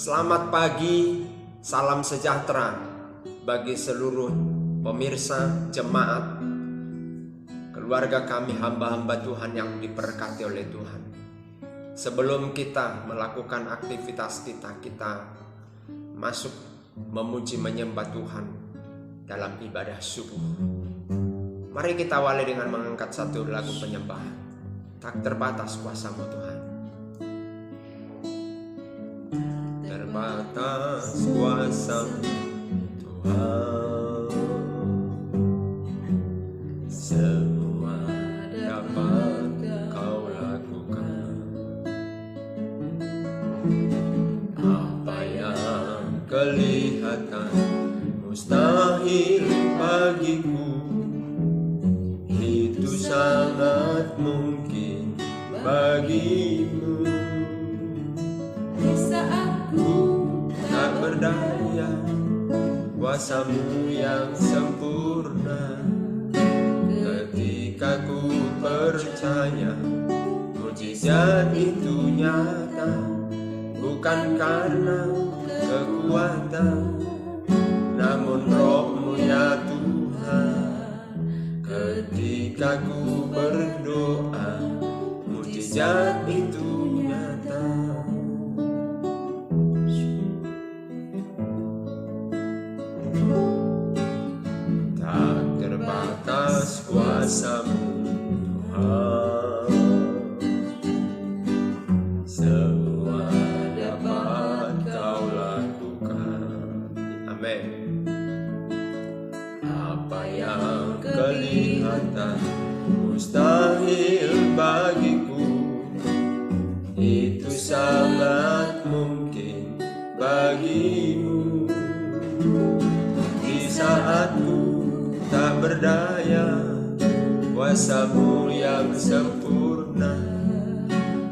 Selamat pagi, salam sejahtera bagi seluruh pemirsa, jemaat, keluarga kami, hamba-hamba Tuhan yang diberkati oleh Tuhan. Sebelum kita melakukan aktivitas kita masuk memuji menyembah Tuhan dalam ibadah subuh. Mari kita awali dengan mengangkat satu lagu penyembahan. Tak terbatas kuasa-Mu Tuhan. Terbatas kuasa-Mu Tuhan, semua dapat Kau lakukan. Apa yang kelihatan mustahil bagiku, itu sangat mungkin bagimu. Di saat ku Tak berdaya, kuasa-Mu yang sempurna. Ketika ku percaya, mujizat itu nyata. Bukan karena kekuatan, namun Roh-Mu ya Tuhan. Ketika ku berdoa, mujizat itu nyata. Tak terbatas kuasa-Mu Tuhan, semua dapat Kau lakukan. Amin. Apa yang kelihatan mustahil bagiku, itu sangat mungkin bagimu. Di saat ku tak berdaya, kuasa-Mu yang sempurna.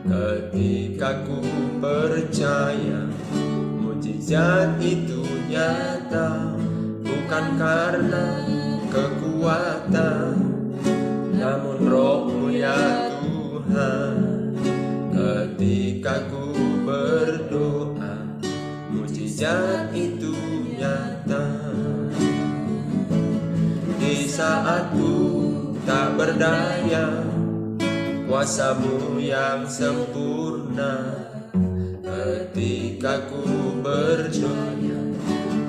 Ketika ku percaya, mujizat itu nyata. Bukan karena kekuatan, namun Roh-Mu ya Tuhan. Ketika ku berdoa, mujizat itu nyata. Di saat ku tak berdaya, kuasa-Mu yang sempurna. Ketika ku berdoa,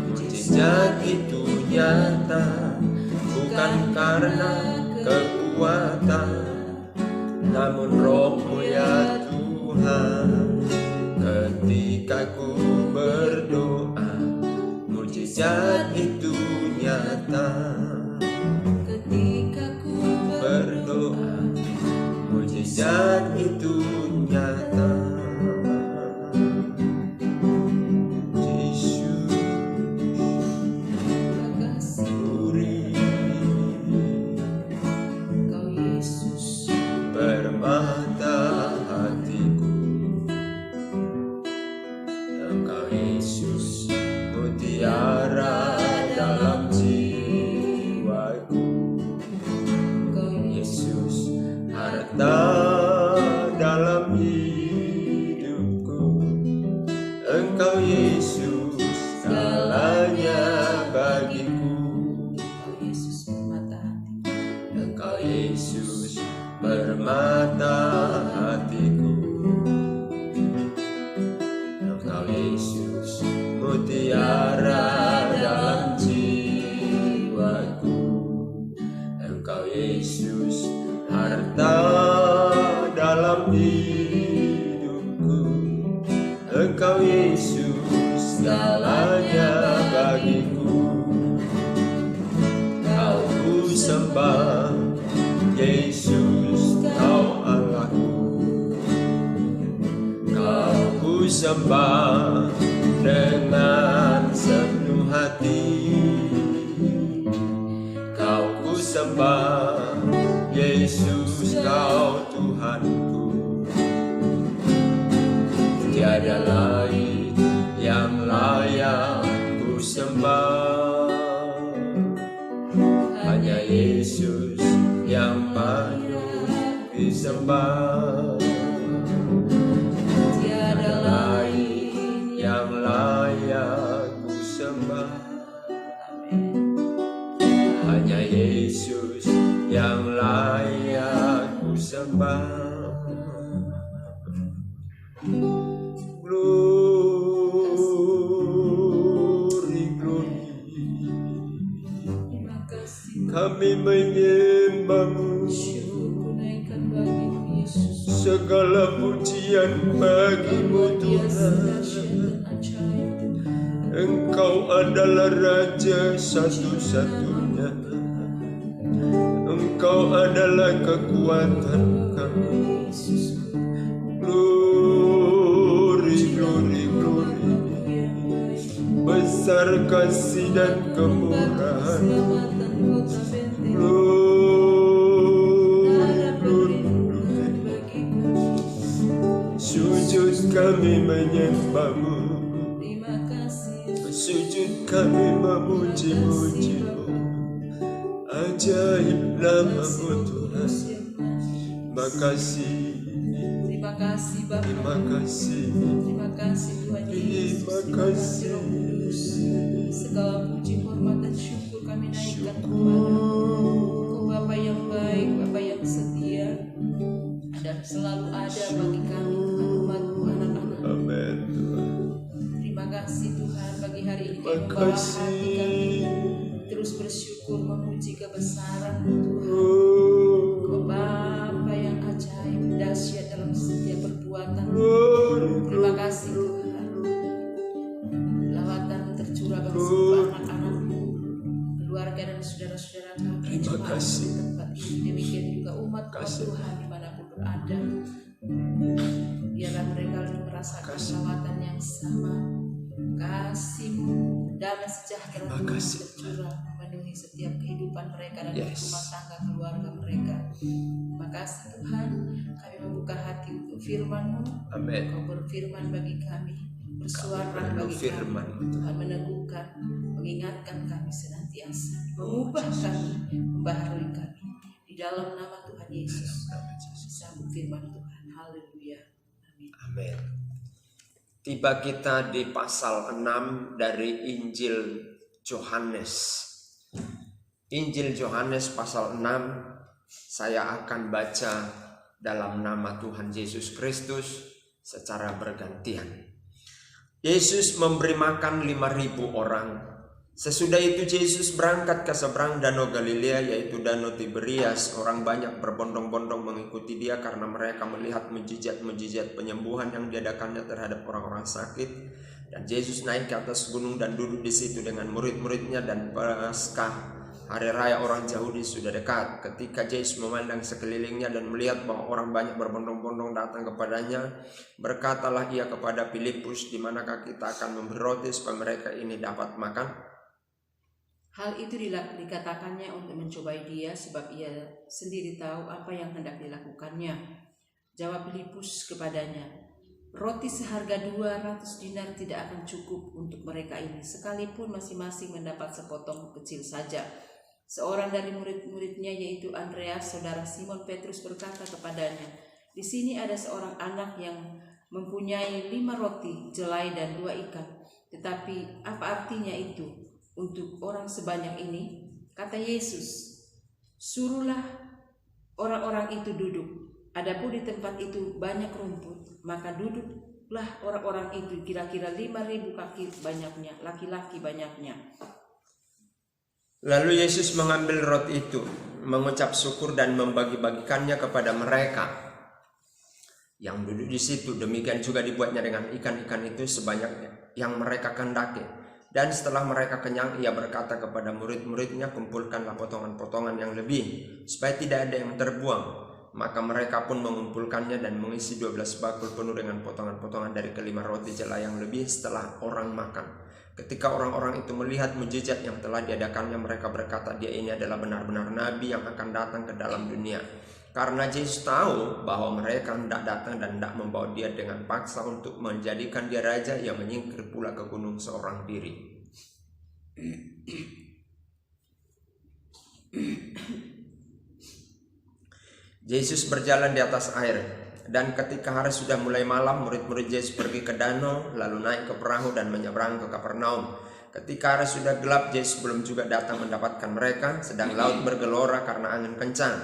mujizat itu nyata. Bukan karena kekuatan, namun Roh-Mu ya Tuhan. Ketika ku berdoa, mujizat itu nyata. ketika ku Berdoa, mujizat itu nyata. Yesus berkasih, Engkau Yesus permata hatiku, Engkau Yesus mutiara dalam jiwaku. Engkau Yesus harta dalam hidupku, Engkau Yesus segalanya bagiku. Engkau Yesus permata hati, Engkau Yesus permata hatiku, Engkau Yesus mutiara dalam jiwaku. Engkau Yesus harta dalam hidupku, Engkau Yesus segalanya bagiku. Kau ku sembah, Yesus Kau Allahku. Kau ku sembah dengan sepenuh hati. Kau ku sembah, Yesus Kau Tuhanku. Tiada lain yang layak ku sembah, hanya Yesus yang patut disembah. tiada lain Yang lain Glory, glory. Terima kasih. Kami menyembah-Mu. Syukur ku naikkan bagi-Mu Yesus. Segala pujian bagi-Mu Biasa Tuhan. dahsyat dan ajaib Tuhan. Engkau adalah Raja satu-satunya. Engkau adalah kekuatan kami. Yesus. Glory, glory, glory. Besar kasih dan kemurahan. Keselamatan kota benteng. Glory, glory, glory. Tuhan bagi kami. Sujud kami menyembah-Mu. Terima kasih. Sujud kami memuji-muji-Mu. Ajaib nama-Mu Tuhan. Makasih, Terima kasih Bapa. terima kasih, Terima kasih Tuhan Yesus. terima Terima kasih kasih. Roh Kudus. Segala puji, hormat dan syukur kami naikkan kepada-Mu. Engkau Bapa yang baik, Bapa yang setia, dan selalu ada bagi kami Tuhan, umat-Mu, anak-anak. Amin Tuhan. Terima kasih Tuhan bagi hari ini Terima kami membawa hati kasih. kami terus bersyukur memuji kebesaran-Mu Tuhan. Oh, Engkau Bapa yang ajaib, dahsyat dalam setiap perbuatan. glory, Terima kasih Tuhan. Lawatan tercurah bagi seluruh anak-anak-Mu, keluarga dan saudara-saudara kami. Terima jemaat kasih. di tempat ini. Demikian juga umat Kasih. Tuhan dimanapun berada. Biarlah mereka merasakan Kasih. lawatan yang sama. Kasih-Mu, damai sejahtera Terima Tuhan kasih. tercurah memenuhi setiap kehidupan mereka dan Yes. rumah tangga keluarga mereka. Terima kasih Tuhan, kami membuka hati untuk firman-Mu. amin. Kau berfirman bagi kami, bersuara bagi Firman. kami. Tuhan meneguhkan, mengingatkan kami senantiasa, mengubah kami, membaharui kami. Di dalam nama Tuhan Yesus, disambut firman Tuhan. Haleluya. Amin. Amin. Tiba kita di pasal 6 dari Injil Yohanes. Injil Yohanes pasal 6 saya akan baca dalam nama Tuhan Yesus Kristus secara bergantian. Yesus memberi makan 5.000 orang. Sesudah itu Yesus berangkat ke seberang danau Galilea, yaitu danau Tiberias. Orang banyak berbondong-bondong mengikuti dia karena mereka melihat mujizat-mujizat penyembuhan yang diadakannya terhadap orang-orang sakit. Dan Yesus naik ke atas gunung dan duduk di situ dengan murid-muridnya, dan Paskah, hari raya orang Yahudi, sudah dekat. Ketika Yesus memandang sekelilingnya dan melihat bahwa orang banyak berbondong-bondong datang kepadanya, berkatalah ia kepada Filipus, "Di manakah kita akan memberi roti supaya mereka ini dapat makan?" Hal itu dikatakannya untuk mencobai dia, sebab ia sendiri tahu apa yang hendak dilakukannya. Jawab Filipus kepadanya, "Roti seharga 200 dinar tidak akan cukup untuk mereka ini, sekalipun masing-masing mendapat sepotong kecil saja." Seorang dari murid-muridnya, yaitu Andreas, saudara Simon Petrus, berkata kepadanya, "Di sini ada seorang anak yang mempunyai 5 roti, jelai dan 2 ikan. Tetapi apa artinya itu untuk orang sebanyak ini?" Kata Yesus, "Suruhlah orang-orang itu duduk. Adapun di tempat itu banyak rumput, maka duduklah orang-orang itu, kira-kira 5.000 kaki banyaknya, laki-laki banyaknya." Lalu Yesus mengambil roti itu, mengucap syukur dan membagi-bagikannya kepada mereka yang duduk di situ. Demikian juga dibuatnya dengan ikan-ikan itu sebanyak yang mereka kehendaki. Dan setelah mereka kenyang, ia berkata kepada murid-muridnya, "Kumpulkanlah potongan-potongan yang lebih, supaya tidak ada yang terbuang." Maka mereka pun mengumpulkannya dan mengisi 12 bakul penuh dengan potongan-potongan dari kelima roti jelai yang lebih setelah orang makan. Ketika orang-orang itu melihat mujizat yang telah diadakannya, mereka berkata, "Dia ini adalah benar-benar nabi yang akan datang ke dalam dunia." Karena Yesus tahu bahwa mereka hendak datang dan hendak membawa dia dengan paksa untuk menjadikan dia raja, ia menyingkir pula ke gunung seorang diri. Yesus berjalan di atas air. Dan ketika hari sudah mulai malam, murid-murid Yesus pergi ke danau, lalu naik ke perahu dan menyeberang ke Kapernaum. Ketika hari sudah gelap, Yesus belum juga datang mendapatkan mereka, sedang laut bergelora karena angin kencang.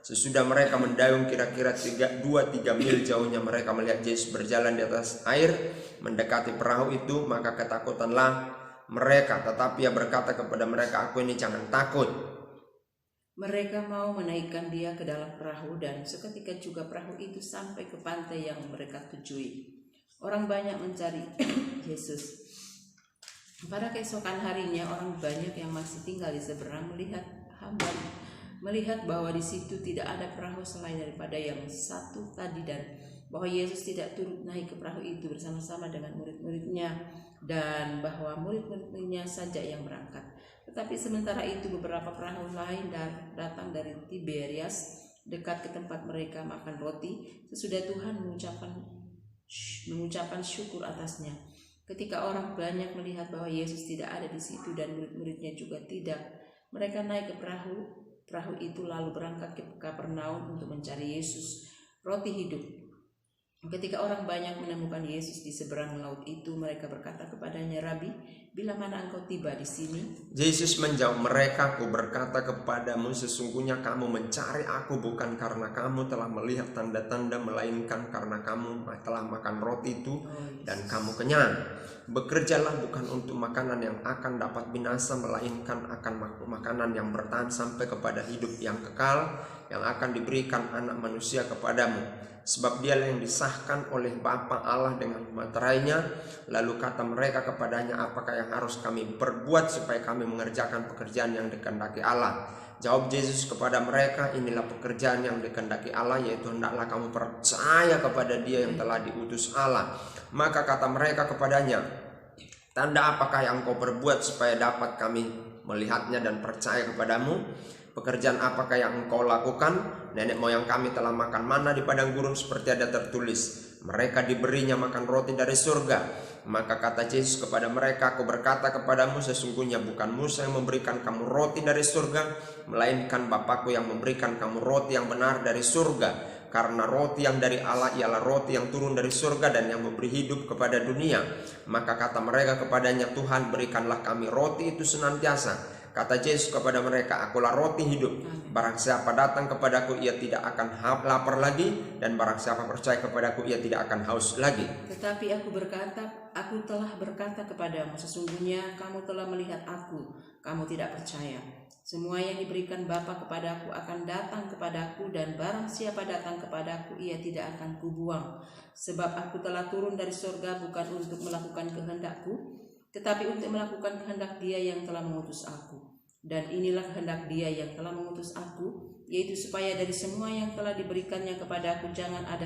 Sesudah mereka mendayung kira-kira 2-3 mil jauhnya, mereka melihat Yesus berjalan di atas air mendekati perahu itu. Maka ketakutanlah mereka, tetapi ia berkata kepada mereka, "Aku ini, jangan takut." Mereka mau menaikkan dia ke dalam perahu, dan seketika juga perahu itu sampai ke pantai yang mereka tujui. Orang banyak mencari Yesus. Pada keesokan harinya, orang banyak yang masih tinggal di seberang melihat bahwa di situ tidak ada perahu selain daripada yang satu tadi, dan bahwa Yesus tidak turut naik ke perahu itu bersama-sama dengan murid-muridnya, dan bahwa murid-muridnya saja yang berangkat. Tetapi sementara itu beberapa perahu lain datang dari Tiberias dekat ke tempat mereka makan roti sesudah Tuhan mengucapkan syukur atasnya. Ketika orang banyak melihat bahwa Yesus tidak ada di situ dan murid-muridnya juga tidak, mereka naik ke perahu itu lalu berangkat ke Kapernaum untuk mencari Yesus, roti hidup. Ketika orang banyak menemukan Yesus di seberang laut itu, mereka berkata kepadanya, "Rabi, bila mana engkau tiba di sini?" Yesus menjawab mereka, "Aku berkata kepadamu, sesungguhnya kamu mencari aku bukan karena kamu telah melihat tanda-tanda, melainkan karena kamu telah makan roti itu dan kamu kenyang. Bekerjalah bukan untuk makanan yang akan dapat binasa, melainkan akan makanan yang bertahan sampai kepada hidup yang kekal, yang akan diberikan Anak Manusia kepadamu. Sebab dialah yang disahkan oleh Bapa Allah dengan meterainya." Lalu kata mereka kepadanya, "Apakah yang harus kami perbuat supaya kami mengerjakan pekerjaan yang dikehendaki Allah?" Jawab Yesus kepada mereka, "Inilah pekerjaan yang dikehendaki Allah, yaitu hendaklah kamu percaya kepada Dia yang telah diutus Allah." Maka kata mereka kepadanya, "Tanda apakah yang kau perbuat supaya dapat kami melihatnya dan percaya kepadamu? Pekerjaan apakah yang engkau lakukan? Nenek moyang kami telah makan mana di padang gurun, seperti ada tertulis, mereka diberinya makan roti dari surga." Maka kata Yesus kepada mereka, "Aku berkata kepadamu, sesungguhnya bukan Musa yang memberikan kamu roti dari surga, melainkan Bapakku yang memberikan kamu roti yang benar dari surga. Karena roti yang dari Allah ialah roti yang turun dari surga dan yang memberi hidup kepada dunia." Maka kata mereka kepadanya, "Tuhan, berikanlah kami roti itu senantiasa." Kata Yesus kepada mereka, "Akulah roti hidup. Barang siapa datang kepadaku, ia tidak akan lapar lagi, dan barang siapa percaya kepadaku, ia tidak akan haus lagi." Tetapi aku telah berkata kepadamu, sesungguhnya kamu telah melihat aku, kamu tidak percaya. Semua yang diberikan Bapa kepadaku akan datang kepadaku, dan barang siapa datang kepadaku, ia tidak akan kubuang. Sebab aku telah turun dari surga bukan untuk melakukan kehendakku, tetapi untuk melakukan kehendak Dia yang telah mengutus aku. Dan inilah kehendak Dia yang telah mengutus aku, yaitu supaya dari semua yang telah diberikannya kepadaku jangan ada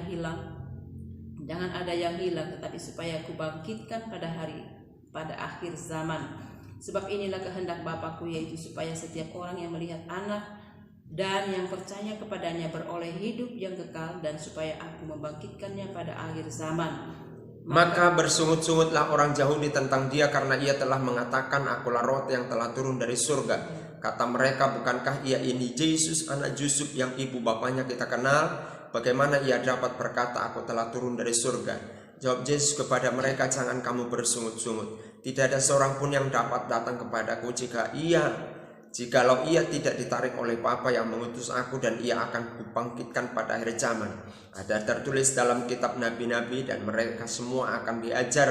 yang hilang, tetapi supaya aku bangkitkan pada akhir zaman. Sebab inilah kehendak Bapakku, yaitu supaya setiap orang yang melihat Anak dan yang percaya kepadanya beroleh hidup yang kekal, dan supaya aku membangkitkannya pada akhir zaman." Maka bersungut-sungutlah orang Yahudi tentang Dia, karena Ia telah mengatakan, "Akulah roti yang telah turun dari surga." Kata mereka, "Bukankah Ia ini Yesus, anak Yusuf, yang ibu bapanya kita kenal? Bagaimana Ia dapat berkata, 'Aku telah turun dari surga'?" Jawab Yesus kepada mereka, "Jangan kamu bersungut-sungut. Tidak ada seorang pun yang dapat datang kepadaku jikalau ia tidak ditarik oleh Bapa yang mengutus aku, dan ia akan kubangkitkan pada akhir zaman. Ada tertulis dalam kitab nabi-nabi, dan mereka semua akan diajar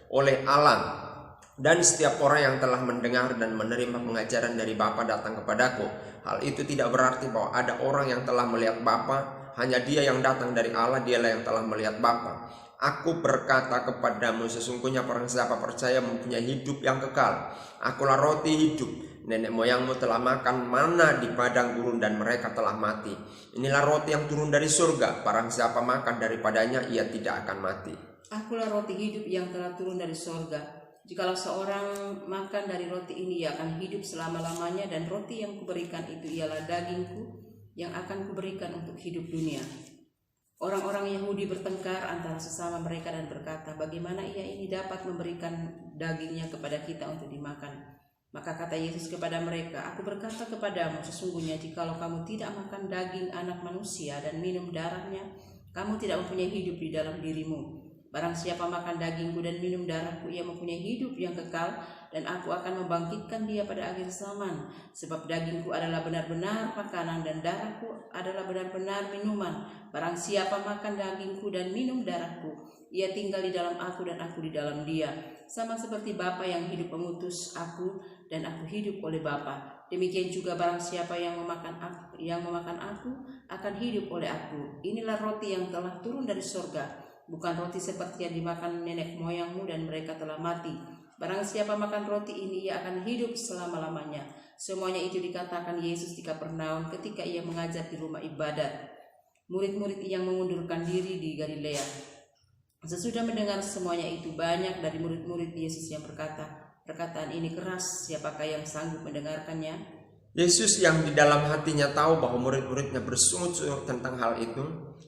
oleh Allah. Dan setiap orang yang telah mendengar dan menerima pengajaran dari Bapa datang kepadaku. Hal itu tidak berarti bahwa ada orang yang telah melihat Bapa, hanya Dia yang datang dari Allah, Dialah yang telah melihat Bapa. Aku berkata kepadamu, sesungguhnya barang siapa percaya mempunyai hidup yang kekal. Akulah roti hidup. Nenek moyangmu telah makan mana di padang gurun, dan mereka telah mati. Inilah roti yang turun dari surga. Barang siapa makan daripadanya, ia tidak akan mati." Akulah roti hidup yang telah turun dari surga. Jikalau seorang makan dari roti ini, ia akan hidup selama-lamanya, dan roti yang kuberikan itu ialah dagingku yang akan kuberikan untuk hidup dunia. Orang-orang Yahudi bertengkar antara sesama mereka dan berkata, "Bagaimana ia ini dapat memberikan dagingnya kepada kita untuk dimakan?" Maka kata Yesus kepada mereka, "Aku berkata kepadamu, sesungguhnya jikalau kamu tidak makan daging Anak Manusia dan minum darahnya, kamu tidak mempunyai hidup di dalam dirimu. Barang siapa makan dagingku dan minum darahku, ia mempunyai hidup yang kekal, dan aku akan membangkitkan dia pada akhir zaman. Sebab dagingku adalah benar-benar makanan dan darahku adalah benar-benar minuman. Barang siapa makan dagingku dan minum darahku, ia tinggal di dalam aku dan aku di dalam dia. Sama seperti Bapa yang hidup mengutus aku dan aku hidup oleh Bapa. Demikian juga barang siapa yang memakan aku akan hidup oleh aku. Inilah roti yang telah turun dari sorga, bukan roti seperti yang dimakan nenek moyangmu dan mereka telah mati. Barang siapa makan roti ini, ia akan hidup selama-lamanya. Semuanya itu dikatakan Yesus di Kapernaum ketika ia mengajar di rumah ibadat. Murid-murid yang mengundurkan diri di Galilea. Sesudah mendengar semuanya itu, banyak dari murid-murid Yesus yang berkata, "Perkataan ini keras, siapakah yang sanggup mendengarkannya?" Yesus yang di dalam hatinya tahu bahwa murid-muridnya bersungut-sungut tentang hal itu,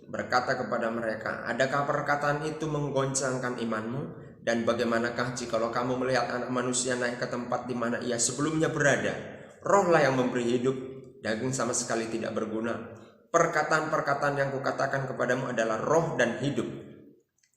berkata kepada mereka, "Adakah perkataan itu menggoncangkan imanmu? Dan bagaimanakah jikalau kamu melihat Anak Manusia naik ke tempat di mana ia sebelumnya berada? Rohlah yang memberi hidup, daging sama sekali tidak berguna. Perkataan-perkataan yang kukatakan kepadamu adalah roh dan hidup.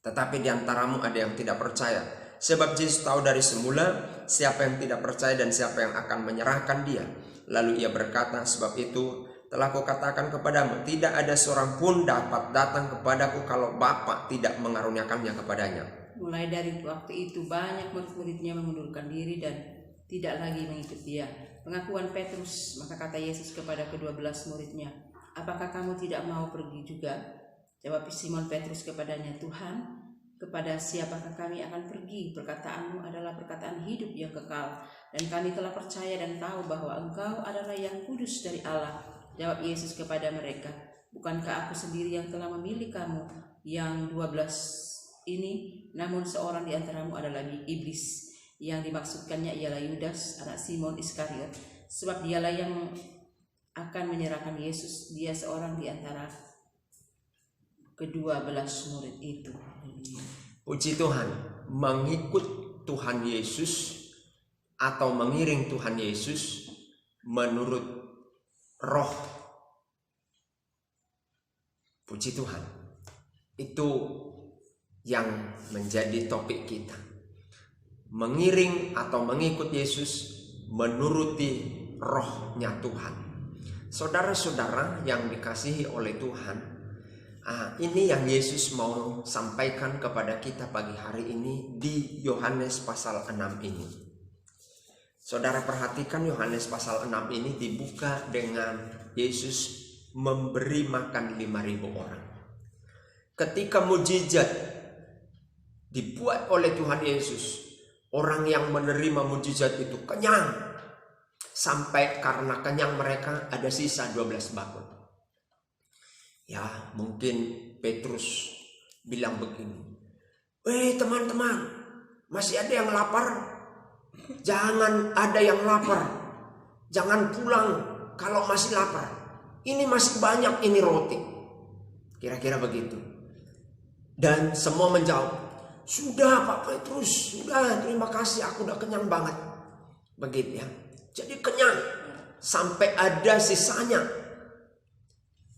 Tetapi di antaramu ada yang tidak percaya. Sebab Yesus tahu dari semula siapa yang tidak percaya dan siapa yang akan menyerahkan dia. Lalu ia berkata, sebab itu telah kukatakan kepadamu, tidak ada seorang pun dapat datang kepadaku kalau Bapa tidak mengaruniakannya kepadanya." Mulai dari waktu itu banyak murid-muridnya mengundurkan diri dan tidak lagi mengikut dia. Pengakuan Petrus, maka kata Yesus kepada ke-12 muridnya, "Apakah kamu tidak mau pergi juga?" Jawab Simon Petrus kepadanya, "Tuhan, kepada siapakah kami akan pergi? Perkataanmu adalah perkataan hidup yang kekal, dan kami telah percaya dan tahu bahwa Engkau adalah yang kudus dari Allah." Jawab Yesus kepada mereka, "Bukankah aku sendiri yang telah memilih kamu yang 12 ini? Namun seorang di antaramu adalah iblis." Yang dimaksudkannya ialah Yudas, anak Simon Iskariot, sebab dialah yang akan menyerahkan Yesus. Dia seorang di antara ke-12 murid itu. Puji Tuhan, mengikut Tuhan Yesus atau mengiring Tuhan Yesus menurut roh. Puji Tuhan. Itu yang menjadi topik kita. Mengiring atau mengikut Yesus menuruti rohnya Tuhan. Saudara-saudara yang dikasihi oleh Tuhan, ini yang Yesus mau sampaikan kepada kita pagi hari ini di Yohanes pasal 6 ini. Saudara perhatikan, Yohanes pasal 6 ini dibuka dengan Yesus memberi makan 5.000 orang. Ketika mujizat dibuat oleh Tuhan Yesus, orang yang menerima mujizat itu kenyang. Sampai karena kenyang mereka ada sisa 12 bakul. Ya, mungkin Petrus bilang begini, teman-teman, masih ada yang lapar? Jangan ada yang lapar. Jangan pulang kalau masih lapar. Ini masih banyak ini roti." Kira-kira begitu. Dan semua menjawab, "Sudah Pak Petrus, sudah, terima kasih, aku udah kenyang banget." Begitu ya. Jadi kenyang sampai ada sisanya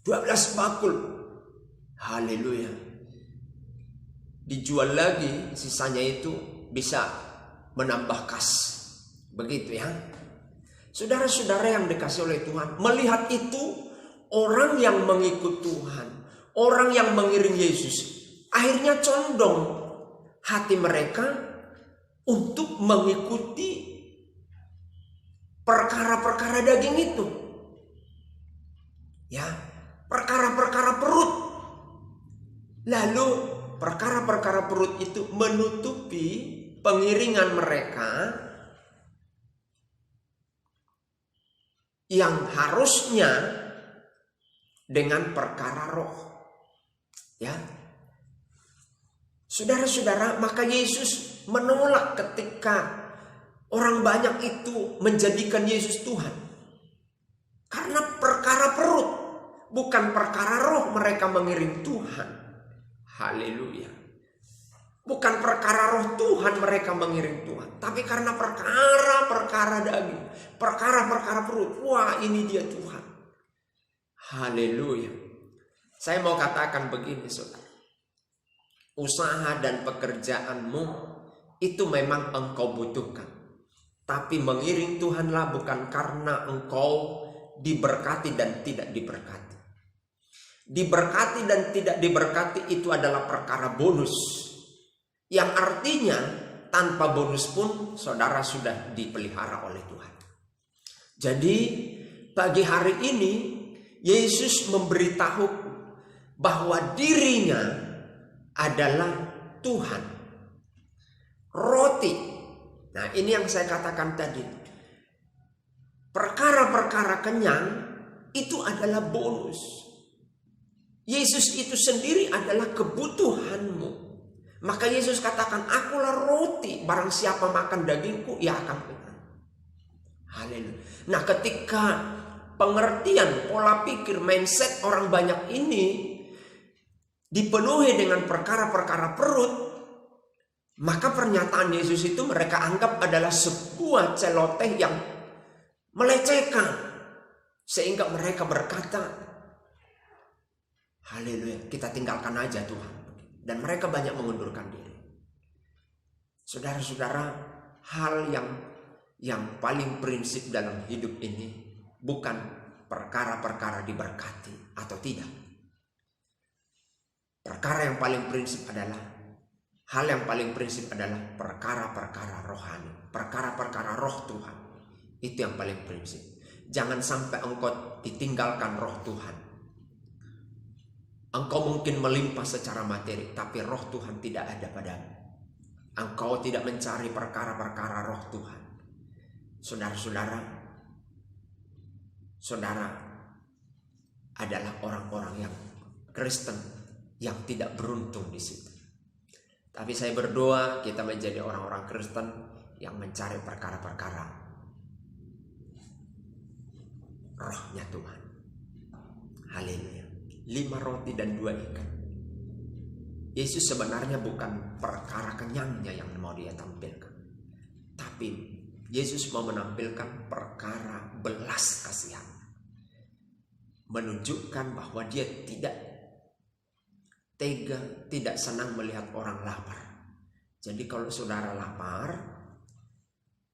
12 bakul. Haleluya. Dijual lagi sisanya itu bisa menambah kas. Begitu ya. Saudara-saudara yang dikasih oleh Tuhan, melihat itu orang yang mengikut Tuhan, orang yang mengiring Yesus, akhirnya condong hati mereka untuk mengikuti perkara-perkara daging itu. Ya, perkara-perkara perut. Lalu perkara-perkara perut itu menutupi pengiringan mereka yang harusnya dengan perkara roh. Ya. Saudara-saudara, maka Yesus menolak ketika orang banyak itu menjadikan Yesus Tuhan. Karena perkara perut, bukan perkara roh mereka mengiring Tuhan. Haleluya. Bukan perkara roh Tuhan mereka mengiring Tuhan, tapi karena perkara-perkara daging, perkara-perkara perut. Wah, ini dia Tuhan. Haleluya. Saya mau katakan begini, saudara. usaha dan pekerjaanmu itu memang engkau butuhkan. Tapi mengiring Tuhanlah bukan karena engkau diberkati dan tidak diberkati. Diberkati dan tidak diberkati itu adalah perkara bonus. Yang artinya tanpa bonus pun saudara sudah dipelihara oleh Tuhan. Jadi pagi hari ini Yesus memberitahu bahwa dirinya adalah Tuhan. Roti. Nah, ini yang saya katakan tadi. Perkara-perkara kenyang itu adalah bonus. Yesus itu sendiri adalah kebutuhanmu. Maka Yesus katakan, akulah roti. Barang siapa makan dagingku, ia akan kenyang. Haleluya. Nah, ketika pengertian, pola pikir, mindset orang banyak ini dipenuhi dengan perkara-perkara perut, maka pernyataan Yesus itu mereka anggap adalah sebuah celoteh yang melecehkan. Sehingga mereka berkata, haleluya, kita tinggalkan aja Tuhan. Dan mereka banyak mengundurkan diri. Saudara-saudara, hal yang paling prinsip dalam hidup ini bukan perkara-perkara diberkati atau tidak. Perkara yang paling prinsip adalah, hal yang paling prinsip adalah perkara-perkara rohani. Perkara-perkara roh Tuhan. Itu yang paling prinsip. Jangan sampai engkau ditinggalkan roh Tuhan. Engkau mungkin melimpah secara materi, tapi roh Tuhan tidak ada padamu. Engkau tidak mencari perkara-perkara roh Tuhan. Saudara-saudara, saudara adalah orang-orang yang Kristen yang tidak beruntung di situ. Tapi saya berdoa kita menjadi orang-orang Kristen yang mencari perkara-perkara rohnya Tuhan. Haleluya. 5 roti dan 2 ikan. Yesus sebenarnya bukan perkara kenyangnya yang mau dia tampilkan. Tapi Yesus mau menampilkan perkara belas kasihan. Menunjukkan bahwa dia tidak tega, tidak senang melihat orang lapar. Jadi kalau saudara lapar,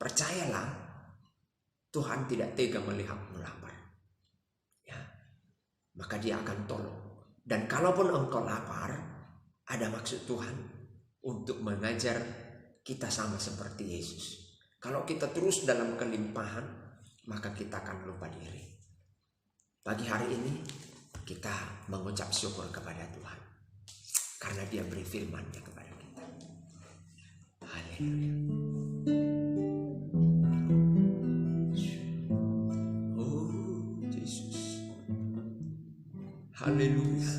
percayalah Tuhan tidak tega melihatmu lapar. Maka dia akan tolong. Dan kalaupun engkau lapar, ada maksud Tuhan untuk mengajar kita sama seperti Yesus. Kalau kita terus dalam kelimpahan, maka kita akan lupa diri. Pagi hari ini kita mengucap syukur kepada Tuhan, karena dia beri firman-Nya kepada kita. Haleluya. Haleluya.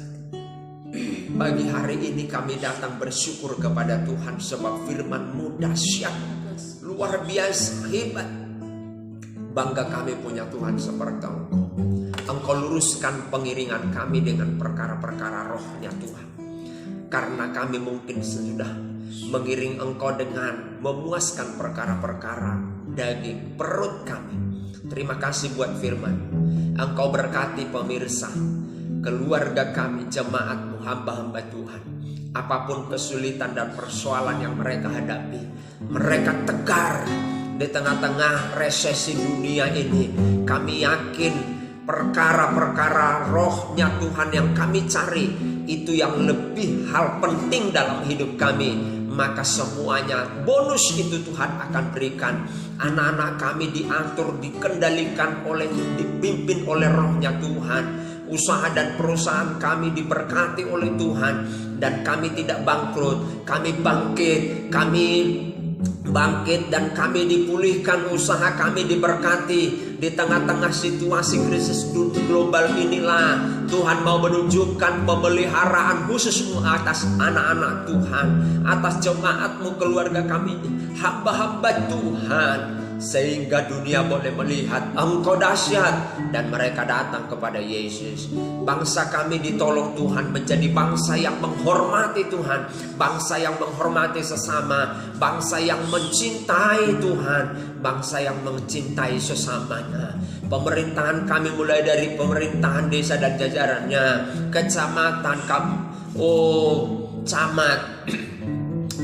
Pagi hari ini kami datang bersyukur kepada Tuhan sebab firman-Mu dahsyat, luar biasa, hebat. Bangga kami punya Tuhan seperti Engkau. Engkau luruskan pengiringan kami dengan perkara-perkara rohnya Tuhan. Karena kami mungkin sudah mengiring Engkau dengan memuaskan perkara-perkara daging perut kami. Terima kasih buat firman. Engkau berkati pemirsa, keluarga kami, jemaat-Mu, hamba-hamba Tuhan. Apapun kesulitan dan persoalan yang mereka hadapi, mereka tegar di tengah-tengah resesi dunia ini. Kami yakin perkara-perkara rohnya Tuhan yang kami cari, itu yang lebih hal penting dalam hidup kami. Maka semuanya bonus itu Tuhan akan berikan. Anak-anak kami diatur, dikendalikan oleh, dipimpin oleh rohnya Tuhan. Usaha dan perusahaan kami diberkati oleh Tuhan. Dan kami tidak bangkrut. Kami bangkit dan kami dipulihkan. Usaha kami diberkati. Di tengah-tengah situasi krisis global inilah Tuhan mau menunjukkan pemeliharaan khusus-Mu atas anak-anak Tuhan, atas jemaat-Mu, keluarga kami, hamba-hamba Tuhan, sehingga dunia boleh melihat Engkau dahsyat dan mereka datang kepada Yesus. Bangsa kami ditolong Tuhan menjadi bangsa yang menghormati Tuhan, bangsa yang menghormati sesama, bangsa yang mencintai Tuhan, bangsa yang mencintai sesamanya. Pemerintahan kami mulai dari pemerintahan desa dan jajarannya, kecamatan kami, camat,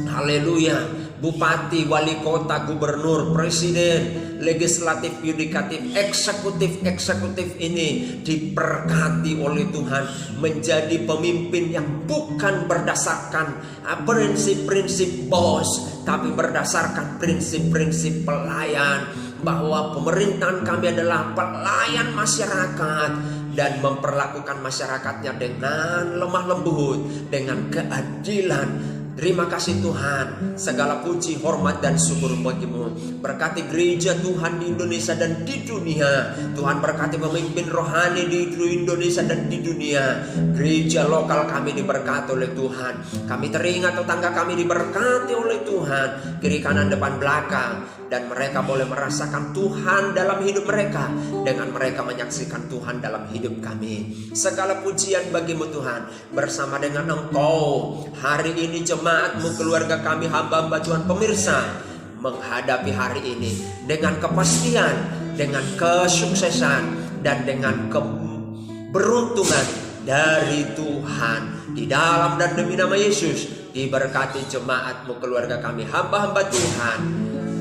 haleluya, bupati, wali kota, gubernur, presiden, legislatif, yudikatif, eksekutif ini diberkati oleh Tuhan menjadi pemimpin yang bukan berdasarkan prinsip-prinsip bos, tapi berdasarkan prinsip-prinsip pelayan, bahwa pemerintahan kami adalah pelayan masyarakat dan memperlakukan masyarakatnya dengan lemah lembut, dengan keadilan. Terima kasih Tuhan, segala puji, hormat, dan syukur bagimu. Berkati gereja Tuhan di Indonesia dan di dunia. Tuhan berkati pemimpin rohani di Indonesia dan di dunia. Gereja lokal kami diberkati oleh Tuhan. Kami teringat tetangga kami diberkati oleh Tuhan, kiri kanan depan belakang. Dan mereka boleh merasakan Tuhan dalam hidup mereka dengan mereka menyaksikan Tuhan dalam hidup kami. Segala pujian bagimu Tuhan. Bersama dengan Engkau hari ini jemaatmu, keluarga kami, hamba-hamba Tuhan, pemirsa, menghadapi hari ini dengan kepastian, dengan kesuksesan, dan dengan keberuntungan dari Tuhan. Di dalam dan demi nama Yesus diberkati jemaatmu, keluarga kami, hamba-hamba Tuhan,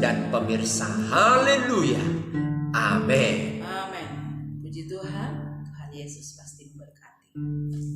dan pemirsa. Haleluya. Amin. Amin. Puji Tuhan. Tuhan Yesus pasti memberkati.